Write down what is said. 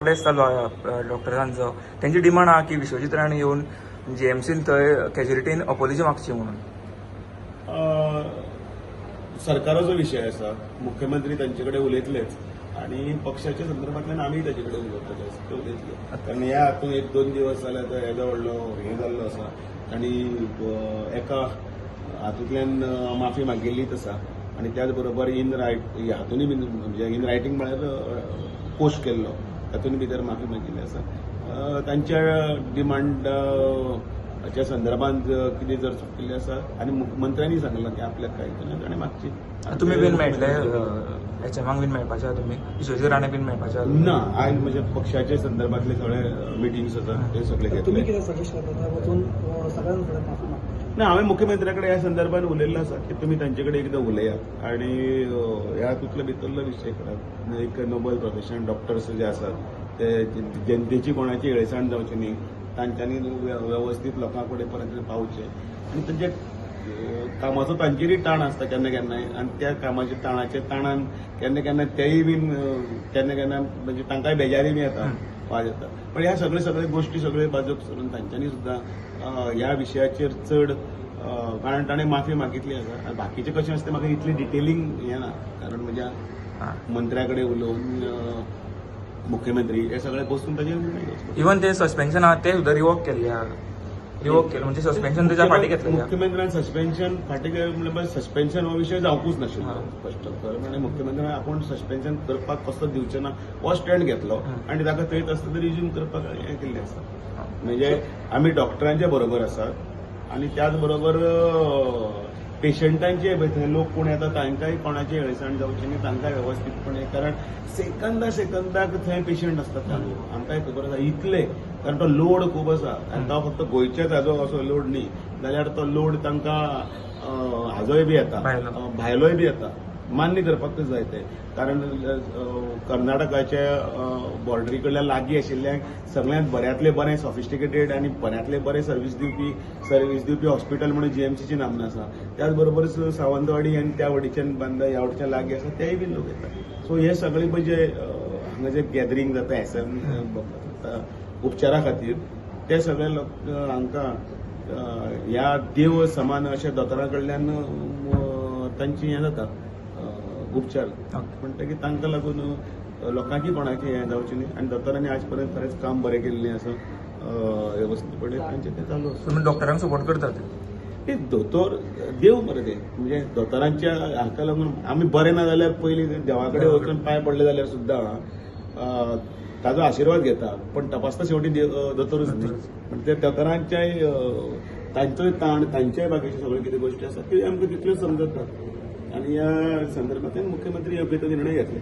Prostate चालू आहे डॉक्टरांचो. त्यांची डिमांड आहा की विश्वजीत राणे येऊन जीएमसीन थंय कॅज्युलिटीन अपॉलॉजी मागची म्हणून. सरकाराचो विषय आसा, मुख्यमंत्री तांचे कडेन उलयतलेच आनी पक्षाच्या संदर्भांतल्यान आमी ताचे कडेन उलयतले. कारण ह्या हातूंत 1-2 दिवस जाले तर हेजो व्हडलो हें जाल्लो आसा आनी एका हातूंतल्यान माफी मागिल्लीच आसा आनी त्याच बरोबर हातूंय बीन म्हणजे इन रायटींग म्हळ्यार पोस्ट केल्लो तातूंत भितर माफी मागिल्ली आसा. तांच्या डिमांडाच्या संदर्भांत कितें जर चुकिल्लें आसा आनी मुख्यमंत्र्यांनी सांगलां की आपल्याक कांय करूं ताणें मागची. तुम्ही बीन मेळटले एचएमाक बीन मेळपाचे तुमी, विश्वजीत राणे बीन मेळपाचे ना. आयज म्हज्या पक्षाच्या संदर्भातले सगळे मिटिंग्स आसात ते सगळे घेतले. तुम्ही कितें सजेस्ट करता वचून सगळ्यां कडेन माफी मागता? ना, हांवें मुख्यमंत्र्या कडेन ह्या संदर्भात उलयल्लो आसा की तुमी तांचे कडेन एकदां उलयात आनी ह्या हातूंतलो भितरलो विशय करात. एक नोबल प्रोफेशन डॉक्टर्स जे आसात ते जनतेची कोणाची हेळसाण जावची न्ही, तांच्यांनी व्यवस्थीत लोकां कडेन पर्यंत पावचे आनी तांचे कामाचो तांचेरय ताण आसता केन्ना केन्नाय आनी त्या कामाच्या ताणान केन्ना केन्ना तेय बीन केन्ना केन्ना म्हणजे तांकांय बेजारी बी येता, वाज येता. पण ह्या सगळे गोश्टी सगळे बाजूक सोडून तांच्यांनी सुद्दां ह्या विशयाचेर चड कारण ताणें माफी मागितली आसा. बाकीचें कशें आसता म्हाका इतलें डिटेलिंग हें ना, कारण म्हज्या मंत्र्या कडेन उलोवन मुख्यमंत्री हे सगळे बसून ताचेर निर्णय घेवचो. इवन ते सस्पेन्शन आहा ते सुद्दां रिवोक केलें म्हणजे सस्पेन्शन त्याच्या फाटी घेतलें. मुख्यमंत्र्यान सस्पेन्शन फाटी म्हणजे सस्पेन्शन हो विशय जावपूच नाशिल्लो स्पश्ट करून आनी मुख्यमंत्र्यान आपूण सस्पेन्शन करपाक कसो दिवचें ना हो स्टँड घेतलो आनी ताका थंयच आसता ते रिज्यूम करपाक हें केल्लें आसा. म्हणजे आमी डॉक्टरांच्या बरोबर आसात आनी त्याच बरोबर पेशंटांचे थंय लोक कोण येता तांकांय कोणाची हेळसाण जावची न्ही, तांकांय व्यवस्थीतपणे. कारण सेकंदाक थंय पेशंट आसतात चालू, आमकांय खबर आसा इतले. कारण तो लोड खूब आसा आनी तो फक्त गोंयच्याच हाजो असो लोड न्ही, जाल्यार तो लोड तांकां हाजोय बी येता, भायलोय बी येता. मान्य करपाकच जाय ते. कारण कर्नाटकाच्या बॉर्डरी कडल्यान लागीं आशिल्ल्यांक सगळ्यांत बऱ्यांतले बरें सॉफिस्टिकेटेड आनी बऱ्यांतले बरें सर्वीस दिवपी हॉस्पिटल म्हणून जीएमसीची नामना आसा. त्याच बरोबर सावंतवाडी आनी त्या वडीच्यान बांदा ह्या वडीच्यान लागीं आसा तेय बी लोक येतात. सो हे सगळे म्हणजे हांगा जे गॅदरींग जाता उपचारा खातीर ते सगळे लोक हांकां ह्या देव समान अशा दोतोरां कडल्यान तांची हें जाता उपचार. म्हणटकीर तांकां लागून लोकांची कोणाची हें जावची न्ही आनी दोतोरांनी आज पर्यंत खरेंच काम बरें केल्लें आसा वेवस्थीतपणे तांचें तें चालू आसा. तुमी डॉक्टरांक सपोर्ट करतात? ते दोतोर देव मरे ते म्हणजे दोतोरांच्या हाका लागून आमी बरें ना जाल्यार पयलीं देवा कडेन वचून पांय पडले जाल्यार सुद्दां ताजो आशिर्वाद घेता, पण तपासता शेवटी दोतोरूच न्ही. पण ते दोतोरांच्याय तांचोय ताण तांच्याय बाकीच्यो सगळ्यो कितें गोश्टी आसात त्यो आमकां तितल्यो समजतात आनी ह्या संदर्भांतल्यान मुख्यमंत्री योग्य तो निर्णय घेतले.